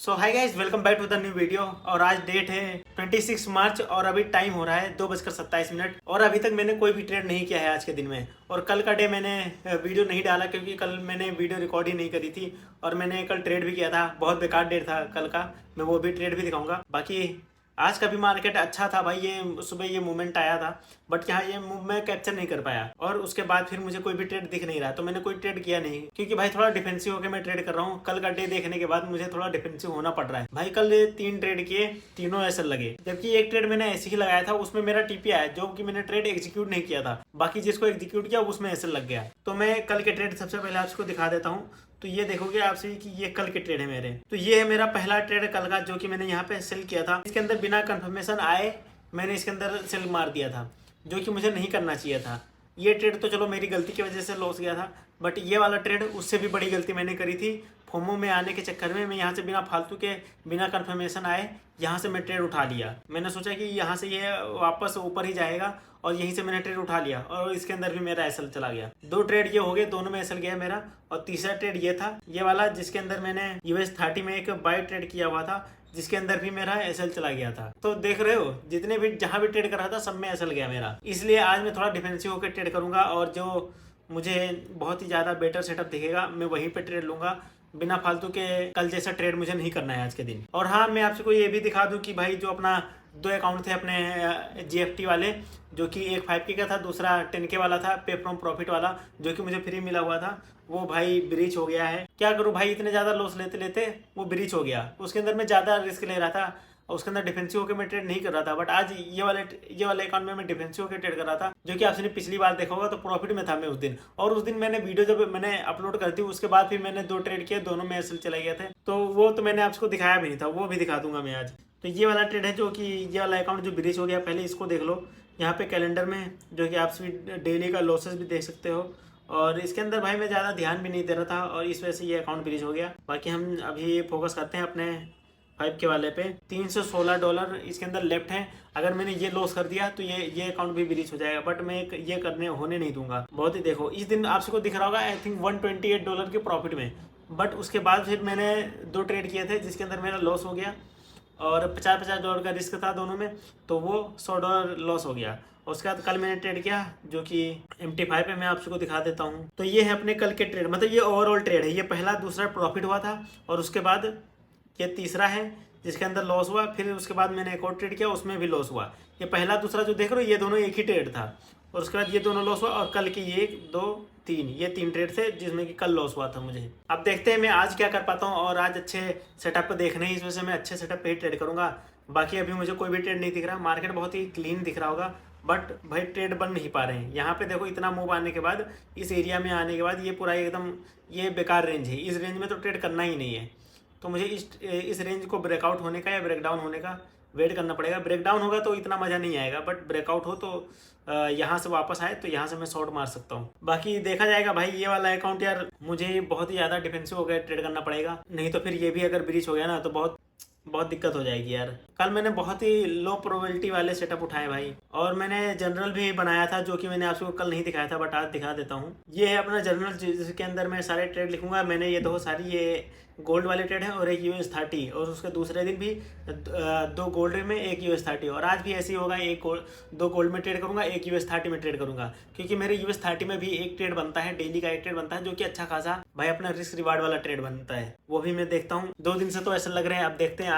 So hi guys, welcome back to the new video. और आज date है 26 मार्च और अभी टाइम हो रहा है 2:27 और अभी तक मैंने कोई भी ट्रेड नहीं किया है आज के दिन में। और कल का डे मैंने वीडियो नहीं डाला क्योंकि कल मैंने वीडियो रिकॉर्ड ही नहीं करी थी और मैंने कल ट्रेड भी किया था। बहुत बेकार डेट था कल का, मैं वो भी ट्रेड भी दिखाऊंगा। बाकी आज का भी मार्केट अच्छा था भाई, ये सुबह ये मूवमेंट आया था बट यहाँ ये मूव मैं कैप्चर नहीं कर पाया और उसके बाद फिर मुझे कोई भी ट्रेड दिख नहीं रहा, तो मैंने कोई ट्रेड किया नहीं क्योंकि भाई थोड़ा डिफेंसिव होकर मैं ट्रेड कर रहा हूँ। कल का डे देखने के बाद मुझे थोड़ा डिफेंसिव होना पड़ रहा है भाई। कल ये 3 ट्रेड किए, तीनों ऐसे लगे, जबकि एक ट्रेड मैंने ऐसे ही लगाया था, उसमें मेरा टीपी आया जो कि मैंने ट्रेड एग्जीक्यूट नहीं किया था। बाकी जिसको एग्जीक्यूट किया उसमें ऐसे लग गया। तो मैं कल के ट्रेड सबसे पहले आपको दिखा देता हूँ। तो ये देखोगे आपसे कि ये कल के ट्रेड है मेरे। तो ये है मेरा पहला ट्रेड कल का, जो कि मैंने यहाँ पे सेल किया था। इसके अंदर बिना कंफर्मेशन आए मैंने इसके अंदर सेल मार दिया था, जो कि मुझे नहीं करना चाहिए था। ये ट्रेड तो चलो मेरी गलती की वजह से लॉस गया था, बट ये वाला ट्रेड उससे भी बड़ी गलती मैंने करी थी। फोमो में आने के चक्कर में मैं यहाँ से बिना फालतू के, बिना कंफर्मेशन आए यहाँ से मैं ट्रेड उठा लिया। मैंने सोचा कि यहाँ से ये वापस ऊपर ही जाएगा और यहीं से मैंने ट्रेड उठा लिया और इसके अंदर भी मेरा एसएल चला गया। 2 ट्रेड ये हो गए, दोनों में एसएल गया मेरा। और तीसरा ट्रेड ये था, ये वाला, जिसके अंदर मैंने US30 में एक बाय ट्रेड किया हुआ था, जिसके अंदर भी मेरा एसएल चला गया था। तो देख रहे हो, जितने भी जहां भी ट्रेड कर रहा था सब में एसएल गया मेरा। इसलिए आज मैं थोड़ा डिफेंसिव होकर ट्रेड करूंगा और जो मुझे बहुत ही ज़्यादा बेटर सेटअप दिखेगा मैं वहीं पे ट्रेड लूंगा। बिना फालतू के कल जैसा ट्रेड मुझे नहीं करना है आज के दिन। और हाँ, मैं आपको ये भी दिखा दूं कि भाई जो अपना 2 अकाउंट थे अपने GFT वाले, जो कि एक 5K का था, दूसरा 10K वाला था, पे फ्रॉम प्रॉफिट वाला, जो कि मुझे फ्री मिला हुआ था, वो भाई ब्रीच हो गया है। क्या करूँ भाई, इतने ज़्यादा लॉस लेते लेते वो ब्रीच हो गया। उसके अंदर मैं ज़्यादा रिस्क ले रहा था और उसके अंदर डिफेंसिव होकर मैं ट्रेड नहीं कर रहा था। बट आज ये वाले अकाउंट में मैं डिफेंसिव होकर ट्रेड कर रहा था, जो कि आपने पिछली बार देखा होगा। तो प्रॉफिट में था मैं उस दिन। और उस दिन मैंने वीडियो जब मैंने अपलोड कर दी उसके बाद फिर मैंने 2 ट्रेड किए, दोनों में एसएल चले गए थे। तो वो तो मैंने आपको दिखाया भी नहीं था, वो भी दिखा दूंगा मैं आज। तो ये वाला ट्रेड है, जो कि ये वाला अकाउंट जो ब्रीच हो गया, पहले इसको देख लो यहाँ पे कैलेंडर में, जो कि आप डेली का लॉसेस भी देख सकते हो। और इसके अंदर भाई मैं ज़्यादा ध्यान भी नहीं दे रहा था और इस वजह से ये अकाउंट ब्रीच हो गया। बाकी हम अभी फोकस करते हैं अपने 5K वाले पे। $316 इसके अंदर लेफ्ट है। अगर मैंने ये लॉस कर दिया तो ये अकाउंट भी ब्रीच हो जाएगा, बट मैं ये करने होने नहीं दूंगा। बहुत ही देखो, इस दिन आप सबको दिख रहा होगा आई थिंक $128 के प्रॉफिट में। बट उसके बाद फिर मैंने 2 ट्रेड किए थे जिसके अंदर मेरा लॉस हो गया और $50 का रिस्क था दोनों में, तो वो $100 लॉस हो गया। उसके बाद कल मैंने ट्रेड किया जो कि MT5 पे, मैं आप सबको दिखा देता हूँ। तो ये है अपने कल के ट्रेड, मतलब ये ओवरऑल ट्रेड है। ये पहला दूसरा प्रॉफिट हुआ था और उसके बाद ये तीसरा है जिसके अंदर लॉस हुआ। फिर उसके बाद मैंने एक और ट्रेड किया, उसमें भी लॉस हुआ। ये पहला दूसरा जो देख रहे हो ये दोनों एक ही ट्रेड था और उसके बाद ये दोनों लॉस हुआ। और कल की 1 2 3 ये 3 ट्रेड थे जिसमें कि कल लॉस हुआ था मुझे। अब देखते हैं मैं आज क्या कर पाता हूँ। और आज अच्छे सेटअप पे देखने ही, इस वजह से मैं अच्छे सेटअप पे ही ट्रेड करूँगा। बाकी अभी मुझे कोई भी ट्रेड नहीं दिख रहा। मार्केट बहुत ही क्लीन दिख रहा होगा बट भाई ट्रेड बन नहीं पा रहे हैं। यहाँ पे देखो, इतना मूव आने के बाद, इस एरिया में आने के बाद ये पूरा एकदम ये बेकार रेंज है। इस रेंज में तो ट्रेड करना ही नहीं है। तो मुझे इस रेंज को ब्रेकआउट होने का या ब्रेकडाउन होने का वेट करना पड़ेगा। ब्रेकडाउन होगा तो इतना मज़ा नहीं आएगा, बट ब्रेकआउट हो तो यहाँ से वापस आए तो यहाँ से मैं शॉर्ट मार सकता हूँ। बाकी देखा जाएगा भाई। ये वाला अकाउंट यार मुझे बहुत ही ज़्यादा डिफेंसिव हो गया ट्रेड करना पड़ेगा, नहीं तो फिर ये भी अगर ब्रीच हो गया ना तो बहुत दिक्कत हो जाएगी यार। कल मैंने बहुत ही लो प्रोबेबिलिटी वाले सेटअप उठाए भाई, और मैंने जनरल भी बनाया था जो कि मैंने आपको कल नहीं दिखाया था बट आज दिखा देता हूँ। ये है अपना जनरल जिसके अंदर मैं सारे ट्रेड लिखूंगा। मैंने ये दो सारी ये गोल्ड वाले ट्रेड है और एक US30, और उसके दूसरे दिन भी 2 गोल्ड में, एक US30। और आज भी ऐसे ही होगा, 2 गोल्ड में ट्रेड करूंगा, एक US30 में ट्रेड करूंगा, क्योंकि मेरे US30 में भी एक ट्रेड बनता है, डेली का एक ट्रेड बनता है, जो कि अच्छा खासा भाई अपना रिस्क रिवार्ड वाला ट्रेड बनता है। वो भी मैं देखता हूँ। 2 दिन से तो ऐसा लग रहे हैं, अब देखते हैं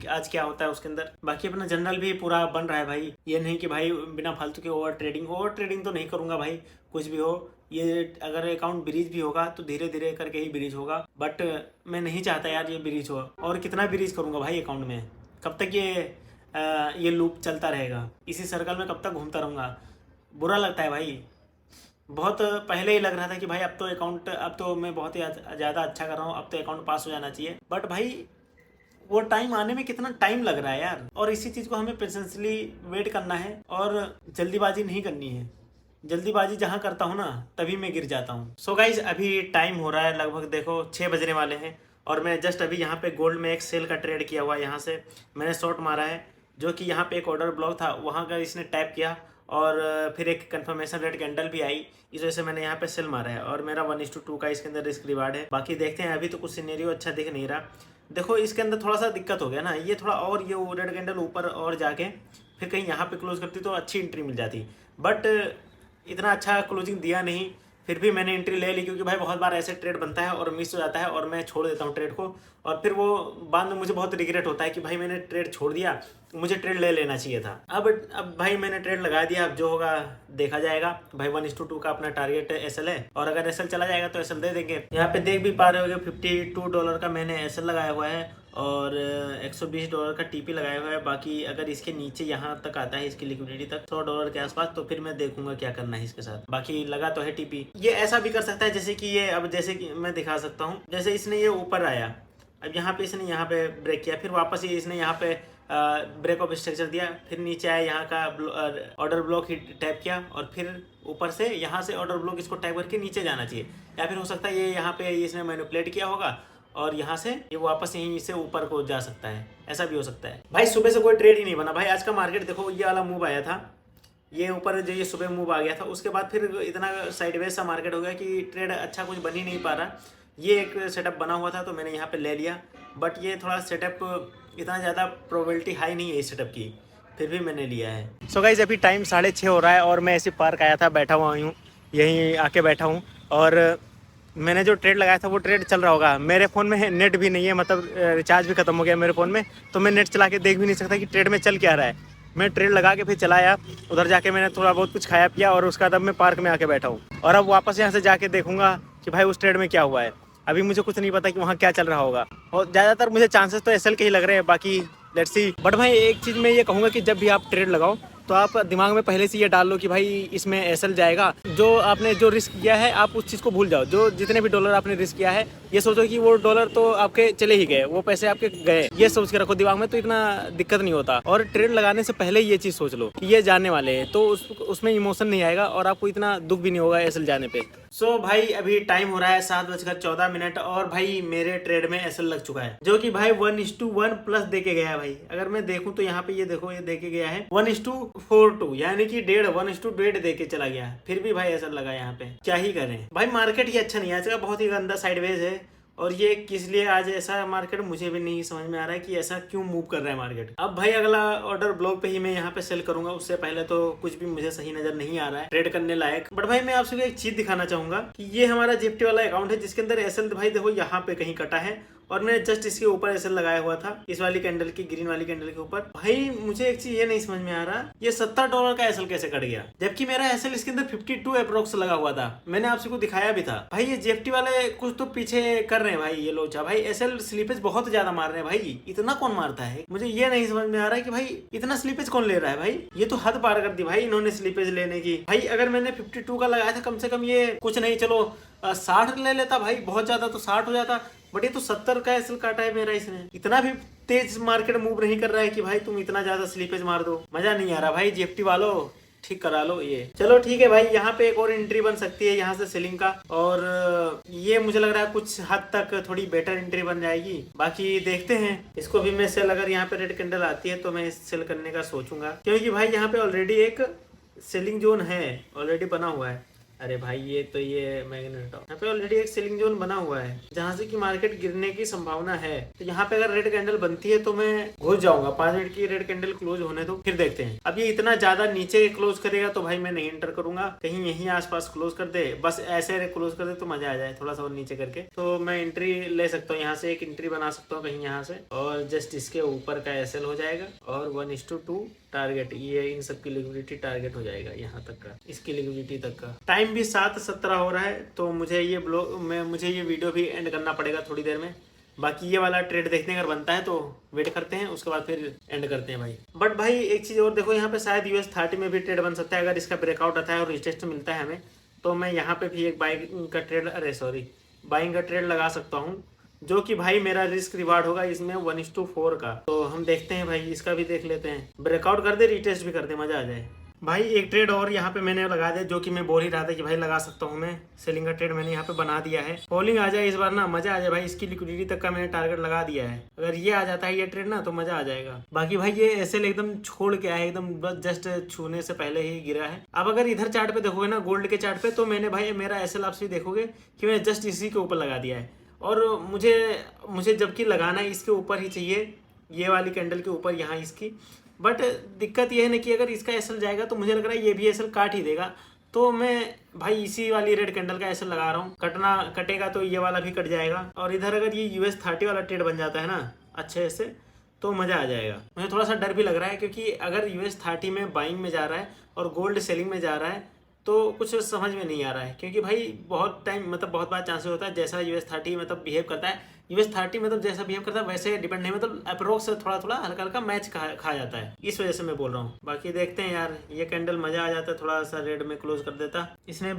आज क्या होता है उसके अंदर। बाकी अपना जनरल भी पूरा बन रहा है भाई। ये नहीं कि भाई बिना फालतू के ओवर ट्रेडिंग तो नहीं करूंगा भाई। कुछ भी हो, ये अगर अकाउंट ब्रीच भी होगा तो धीरे धीरे करके ही ब्रीच होगा, बट मैं नहीं चाहता यार ये ब्रीच हो। और कितना ब्रीच करूंगा भाई अकाउंट में, कब तक ये लूप चलता रहेगा, इसी सर्कल में कब तक घूमता रहूँगा। बुरा लगता है भाई। बहुत पहले ही लग रहा था कि भाई अब तो मैं बहुत ही ज़्यादा अच्छा कर रहा हूँ, अब तो अकाउंट पास हो जाना चाहिए। बट भाई वो टाइम आने में कितना टाइम लग रहा है यार, और इसी चीज़ को हमें पेशेंसली वेट करना है और जल्दीबाजी नहीं करनी है। जल्दीबाजी जहाँ करता हूँ ना तभी मैं गिर जाता हूँ। सो गाइज, अभी टाइम हो रहा है लगभग, देखो 6 बजने वाले हैं और मैं जस्ट अभी यहाँ पे गोल्ड में एक सेल का ट्रेड किया हुआ है। यहाँ से मैंने शॉर्ट मारा है, जो कि यहाँ पे एक ऑर्डर ब्लॉक था, वहाँ का इसने टैप किया और फिर एक कंफर्मेशन रेट कैंडल भी आई, इस वजह से मैंने यहाँ पे सेल मारा है। और मेरा 1:2 का इसके अंदर रिस्क रिवार्ड है। बाकी देखते हैं, अभी तो कुछ सिनेरियो अच्छा दिख नहीं रहा। देखो इसके अंदर थोड़ा सा दिक्कत हो गया ना, ये थोड़ा और ये रेड कैंडल ऊपर और जाके फिर कहीं यहाँ पे क्लोज करती तो अच्छी एंट्री मिल जाती, बट इतना अच्छा क्लोजिंग दिया नहीं। फिर भी मैंने एंट्री ले ली क्योंकि भाई बहुत बार ऐसे ट्रेड बनता है और मिस हो जाता है और मैं छोड़ देता हूँ ट्रेड को, और फिर वो बाद में मुझे बहुत रिग्रेट होता है कि भाई मैंने ट्रेड छोड़ दिया, मुझे ट्रेड ले लेना चाहिए था। अब भाई मैंने ट्रेड लगा दिया, अब जो होगा देखा जाएगा। भाई 1:2 का अपना टारगेट एसएल है, और अगर एसएल चला जाएगा तो एसएल दे देंगे। यहाँ पे देख भी पा रहे होगे $52 का मैंने एसएल लगाया हुआ है और $120 का टीपी लगाया हुआ है। बाकी अगर इसके नीचे यहाँ तक आता है इसकी लिक्विडिटी तक $100 के आसपास, तो फिर मैं देखूंगा क्या करना है इसके साथ। बाकी लगा तो है टीपी। ये ऐसा भी कर सकता है जैसे कि ये, अब जैसे कि मैं दिखा सकता हूँ, जैसे इसने ये ऊपर आया, अब यहाँ पे इसने यहाँ पे ब्रेक किया, फिर वापस ये इसने यहाँ पे ब्रेक ऑफ स्ट्रक्चर दिया, फिर नीचे आया, यहाँ का ऑर्डर ब्लॉक ही टैप किया, और फिर ऊपर से यहाँ से ऑर्डर ब्लॉक इसको टैप करके नीचे जाना चाहिए। या फिर हो सकता है ये यहाँ पे इसने मैनिपुलेट किया होगा और यहाँ से ये वापस यहीं से ऊपर को जा सकता है, ऐसा भी हो सकता है। भाई सुबह से कोई ट्रेड ही नहीं बना भाई आज का। मार्केट देखो ये वाला मूव आया था, ये ऊपर जो ये सुबह मूव आ गया था, उसके बाद फिर इतना साइडवेज सा मार्केट हो गया कि ट्रेड अच्छा कुछ बन ही नहीं पा रहा। ये एक सेटअप बना हुआ था तो मैंने यहाँ पे ले लिया, बट ये थोड़ा सेटअप इतना ज़्यादा प्रोबेबिलिटी हाई नहीं है इस सेटअप की, फिर भी मैंने लिया है। सो गाइस अभी टाइम 6:30 हो रहा है और मैं ऐसे पार्क आया था, बैठा हुआ हूँ, यहीं आके बैठा हूँ, और मैंने जो ट्रेड लगाया था वो ट्रेड चल रहा होगा। मेरे फ़ोन में नेट भी नहीं है, मतलब रिचार्ज भी खत्म हो गया मेरे फ़ोन में, तो मैं नेट चला के देख भी नहीं सकता कि ट्रेड में चल क्या रहा है। मैं ट्रेड लगा के फिर चलाया, उधर जाके मैंने थोड़ा बहुत कुछ खाया पिया, और उसके बाद अब मैं पार्क में आके बैठा हूँ, और अब वापस यहाँ से जाके देखूंगा कि भाई उस ट्रेड में क्या हुआ है। अभी मुझे कुछ नहीं पता कि वहाँ क्या चल रहा होगा, और ज़्यादातर मुझे चांसेस तो एसएल के ही लग रहे हैं, बाकी लेट्स सी। बट भाई एक चीज़ मैं ये कहूँगा कि जब भी आप ट्रेड लगाओ तो आप दिमाग में पहले से ये डाल लो कि भाई इसमें एसएल जाएगा। जो आपने जो रिस्क किया है आप उस चीज़ को भूल जाओ। जो जितने भी डॉलर आपने रिस्क किया है ये सोचो कि वो डॉलर तो आपके चले ही गए, वो पैसे आपके गए, ये सोच के रखो दिमाग में, तो इतना दिक्कत नहीं होता। और ट्रेड लगाने से पहले ये चीज़ सोच लो कि ये जाने वाले हैं, तो उसमें इमोशन नहीं आएगा और आपको इतना दुख भी नहीं होगा एसएल जाने पे। सो भाई अभी टाइम हो रहा है 7:14 और भाई मेरे ट्रेड में एसएल लग चुका है, जो कि भाई 1:1 प्लस दे के गया है। भाई अगर मैं देखूं तो यहाँ पे ये देखो, ये दे के गया है 1:42, यानी कि 1:1 दे के चला गया, फिर भी भाई एसएल लगा। यहाँ पे क्या ही करें भाई, मार्केट ही अच्छा नहीं है आज का, बहुत ही गंदा साइडवेज है। और ये किस लिए आज ऐसा मार्केट मुझे भी नहीं समझ में आ रहा है कि ऐसा क्यों मूव कर रहा है मार्केट। अब भाई अगला ऑर्डर ब्लॉक पे ही मैं यहाँ पे सेल करूंगा, उससे पहले तो कुछ भी मुझे सही नजर नहीं आ रहा है ट्रेड करने लायक। बट भाई मैं आपसे एक चीज दिखाना चाहूंगा कि ये हमारा जिप्टी वाला अकाउंट है जिसके अंदर एसएल भाई देखो यहाँ पे कहीं कटा है, और मैंने जस्ट इसके ऊपर एसएल लगाया हुआ था, इस वाली कैंडल की, ग्रीन वाली कैंडल के ऊपर। भाई मुझे एक चीज ये नहीं समझ में आ रहा, ये $70 का एसएल कैसे कट गया, जबकि मेरा एसएल इसके अंदर 52 अप्रोक्स लगा हुआ था। मैंने आपसे को दिखाया भी था। भाई ये जेएफटी वाले कुछ तो पीछे कर रहे हैं भाई, ये लोचा भाई एसएल स्लीपेज बहुत ज्यादा मार रहे हैं भाई। इतना कौन मारता है, मुझे ये नहीं समझ में आ रहा है कि भाई इतना स्लीपेज कौन ले रहा है। भाई ये तो हद पार कर दी भाई इन्होंने स्लीपेज लेने की। भाई अगर मैंने 52 का लगाया था, कम से कम ये कुछ नहीं चलो 60 ले लेता भाई, बहुत ज्यादा तो 60 हो जाता, बट ये तो 70 का एसएल काटा है मेरा इसने। इतना भी तेज मार्केट मूव नहीं कर रहा है कि भाई तुम इतना ज्यादा स्लीपेज मार दो। मजा नहीं आ रहा भाई, जेएफटी वालों ठीक करा लो ये। चलो ठीक है भाई, यहाँ पे एक और एंट्री बन सकती है यहाँ से सेलिंग का, और ये मुझे लग रहा है कुछ हद तक थोड़ी बेटर एंट्री बन जाएगी। बाकी देखते हैं इसको भी मैं सेल, अगर यहाँ पे रेड कैंडल आती है तो मैं सेल करने का सोचूंगा, क्योंकि भाई यहाँ पे ऑलरेडी एक सेलिंग जोन है, ऑलरेडी बना हुआ है। अरे भाई ये तो ये मैग्नेट हटाओ, यहाँ पे ऑलरेडी एक सेलिंग जोन बना हुआ है जहाँ से कि मार्केट गिरने की संभावना है। तो यहाँ पे अगर रेड कैंडल बनती है तो मैं घुस जाऊंगा। 5 मिनट की रेड कैंडल क्लोज होने दो, फिर देखते हैं। अब ये इतना ज्यादा नीचे क्लोज करेगा तो भाई मैं नहीं एंटर करूंगा, कहीं यहीं आसपास क्लोज कर दे, बस ऐसे क्लोज कर दे तो मजा आ जाए थोड़ा सा और नीचे करके, तो मैं एंट्री ले सकता हूँ। यहाँ से एक एंट्री बना सकता हूँ कहीं यहाँ से, और जस्ट इसके ऊपर का एसएल हो जाएगा, और 1:2 टारगेट, ये इन सब की लिक्विडिटी टारगेट हो जाएगा यहाँ तक का, इसकी लिक्विडिटी तक का। टाइम भी 7:17 हो रहा है, तो मुझे ये मुझे ये वीडियो भी एंड करना पड़ेगा थोड़ी देर में। बाकी ये वाला ट्रेड देखने अगर बनता है तो वेट करते हैं, उसके बाद फिर एंड करते हैं भाई। बट भाई एक चीज़ और देखो, यहाँ पे शायद US30 में भी ट्रेड बन सकता है। अगर इसका ब्रेकआउट आता है और रिटेस्ट मिलता है हमें, तो मैं यहाँ पे भी एक बाइंग का ट्रेड लगा सकता हूँ, जो कि भाई मेरा रिस्क रिवार्ड होगा इसमें 1:4 का। तो हम देखते हैं भाई, इसका भी देख लेते हैं, ब्रेकआउट कर दे, रिटेस्ट भी कर दे, मजा आ जाए भाई। एक ट्रेड और यहाँ पे मैंने लगा दिया, जो कि मैं बोल ही रहा था कि भाई लगा सकता हूँ मैं। सेलिंग का ट्रेड मैंने यहाँ पे बना दिया है, फॉलिंग आ जाए इस बार ना, मजा आ जाए भाई। इसकी लिक्विडिटी तक का मैंने टारगेट लगा दिया है, अगर ये आ जाता है ये ट्रेड ना तो मजा आ जाएगा। बाकी भाई ये एसएल एकदम छोड़ के आया, एकदम बस जस्ट छूने से पहले ही गिरा है। अब अगर इधर चार्ट पे देखोगे ना, गोल्ड के चार्ट पे, तो मैंने भाई मेरा एसएल आपसे देखोगे कि मैंने जस्ट इसी के ऊपर लगा दिया है, और मुझे जबकि लगाना इसके ऊपर ही चाहिए, ये वाली कैंडल के ऊपर यहाँ इसकी। बट दिक्कत ये है ना कि अगर इसका एसएल जाएगा तो मुझे लग रहा है ये भी एसएल काट ही देगा। तो मैं भाई इसी वाली रेड कैंडल का एसएल लगा रहा हूँ। कटेगा तो ये वाला भी कट जाएगा। और इधर अगर ये US30 वाला ट्रेड बन जाता है ना अच्छे से, तो मज़ा आ जाएगा। मुझे थोड़ा सा डर भी लग रहा है, क्योंकि अगर US30 में बाइंग में जा रहा है और गोल्ड सेलिंग में जा रहा है तो कुछ समझ में नहीं आ रहा है। क्योंकि भाई बहुत टाइम मतलब बहुत बार चांसेस होता है जैसा US30 मतलब बिहेव करता है, US30 मतलब जैसा बिहेव करता है वैसे डिपेंड नहीं, मतलब अप्रोक्स थोड़ा थोड़ा हल्का हल्का मैच खा जाता है, इस वजह से मैं बोल रहा हूँ। बाकी देखते हैं यार, ये कैंडल मज़ा आ जाता है, थोड़ा सा रेड में क्लोज कर देता। इसने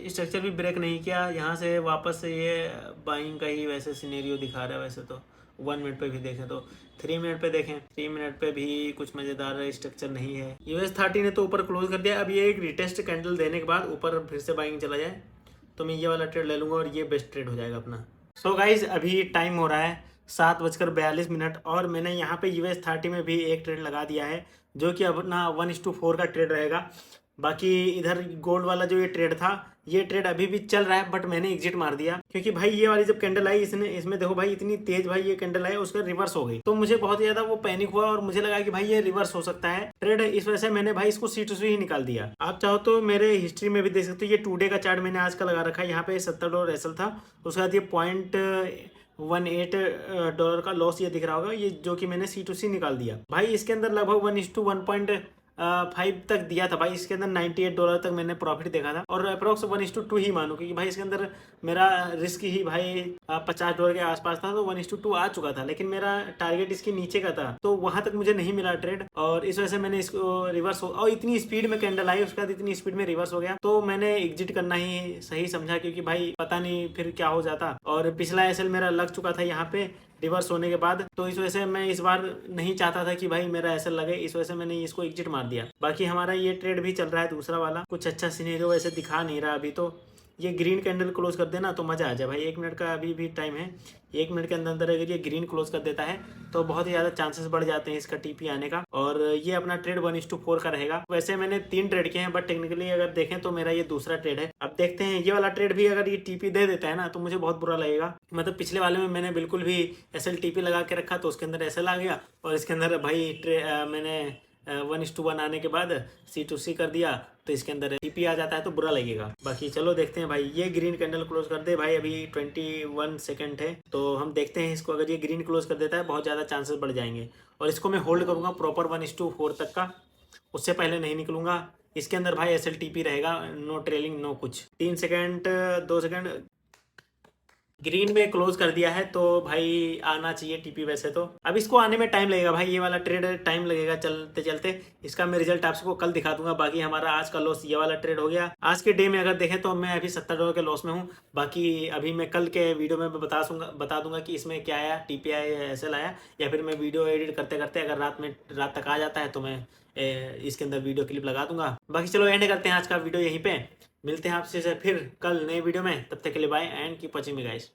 स्ट्रक्चर भी ब्रेक नहीं किया, यहाँ से वापस से ये बाइंग का ही वैसे सिनेरियो दिखा रहा है। वैसे तो 1 मिनट पे भी देखें तो 3 मिनट पे देखें, 3 मिनट पे भी कुछ मज़ेदार स्ट्रक्चर नहीं है। US30 ने तो ऊपर क्लोज कर दिया। अब ये एक रिटेस्ट कैंडल देने के बाद ऊपर फिर से बाइंग चला जाए तो मैं ये वाला ट्रेड ले लूँगा और ये बेस्ट ट्रेड हो जाएगा अपना। सो गाइज अभी टाइम हो रहा है 7:42 और मैंने यहाँ पे US30 में भी एक ट्रेड लगा दिया है, जो कि अपना 1:4 का ट्रेड रहेगा। बाकी इधर गोल्ड वाला जो ये ट्रेड था, ये ट्रेड अभी भी चल रहा है, बट मैंने एग्जिट मार दिया। क्योंकि भाई ये वाली जब कैंडल आई इसमें देखो भाई इतनी तेज भाई ये कैंडल आई, उसका रिवर्स हो गई। तो मुझे बहुत ज्यादा वो पैनिक हुआ और मुझे लगा कि भाई ये रिवर्स हो सकता है ट्रेड, इस वजह से मैंने भाई इसको C2C ही निकाल दिया। आप चाहो तो मेरे हिस्ट्री में भी देख सकते हो, ये 2 डे का चार्ट मैंने आज का लगा रखा है। यहाँ पे $70 एसएल था, उसके बाद ये $0.18 का लॉस ये दिख रहा होगा, ये जो कि मैंने C2C निकाल दिया। भाई इसके अंदर लगभग 1:1.5 तक दिया था भाई, इसके अंदर $98 तक मैंने प्रॉफिट देखा था। और अप्रोक्स 1:2 ही मानो, क्योंकि भाई इसके अंदर मेरा रिस्क ही भाई $50 के आसपास था, तो 1:2 आ चुका था। लेकिन मेरा टारगेट इसके नीचे का था, तो वहां तक मुझे नहीं मिला ट्रेड, और इस वजह से मैंने इसको रिवर्स और इतनी स्पीड में कैंडल आई, उसके बाद इतनी स्पीड में रिवर्स हो गया, तो मैंने एग्जिट करना ही सही समझा। क्योंकि भाई पता नहीं फिर क्या हो जाता, और पिछला एसएल मेरा लग चुका था यहाँ पे रिवर्स होने के बाद, तो इस वजह से मैं इस बार नहीं चाहता था कि भाई मेरा ऐसा लगे, इस वजह से मैंने इसको एग्जिट मार दिया। बाकी हमारा ये ट्रेड भी चल रहा है दूसरा वाला, कुछ अच्छा सिनेरियो वैसे दिखा नहीं रहा अभी। तो ये ग्रीन कैंडल क्लोज कर देना तो मज़ा आ जाए भाई। 1 मिनट का अभी भी टाइम है, 1 मिनट के अंदर अंदर अगर ये ग्रीन क्लोज कर देता है तो बहुत ही ज़्यादा चांसेस बढ़ जाते हैं इसका टीपी आने का, और ये अपना ट्रेड 1:4 का रहेगा। वैसे मैंने 3 ट्रेड किए हैं, बट टेक्निकली अगर देखें तो मेरा ये दूसरा ट्रेड है। अब देखते हैं ये वाला ट्रेड भी अगर ये टीपी दे देता है ना तो मुझे बहुत बुरा लगेगा। मतलब पिछले वाले में मैंने बिल्कुल भी एसएल टीपी लगा के रखा, तो उसके अंदर एसएल आ गया, और इसके अंदर भाई मैंने 1:1 आने के बाद C2C कर दिया, तो इसके अंदर टीपी आ जाता है तो बुरा लगेगा। बाकी चलो देखते हैं भाई, ये ग्रीन कैंडल क्लोज कर दे भाई। अभी 21 सेकंड है, तो हम देखते हैं इसको। अगर ये ग्रीन क्लोज कर देता है बहुत ज़्यादा चांसेस बढ़ जाएंगे, और इसको मैं होल्ड करूँगा प्रॉपर 1:4 तक का, उससे पहले नहीं निकलूंगा। इसके अंदर भाई SLTP रहेगा, नो ट्रेलिंग नो कुछ। 3 सेकंड 2 सेकंड ग्रीन में क्लोज कर दिया है, तो भाई आना चाहिए टीपी। वैसे तो अब इसको आने में टाइम लगेगा भाई, ये वाला ट्रेड टाइम लगेगा चलते चलते। इसका मैं रिजल्ट आपको कल दिखा दूंगा। बाकी हमारा आज का लॉस ये वाला ट्रेड हो गया। आज के डे में अगर देखें तो मैं अभी $70 के लॉस में हूँ। बाकी अभी मैं कल के वीडियो में बता दूंगा कि इसमें क्या आया, टीपी आया या एसएल आया, या फिर मैं वीडियो एडिट करते करते अगर रात तक आ जाता है तो मैं इसके अंदर वीडियो क्लिप लगा दूंगा। बाकी चलो एंड करते हैं आज का वीडियो यहीं पे। मिलते हैं आपसे फिर कल नए वीडियो में, तब तक के लिए bye and keep watching me guys.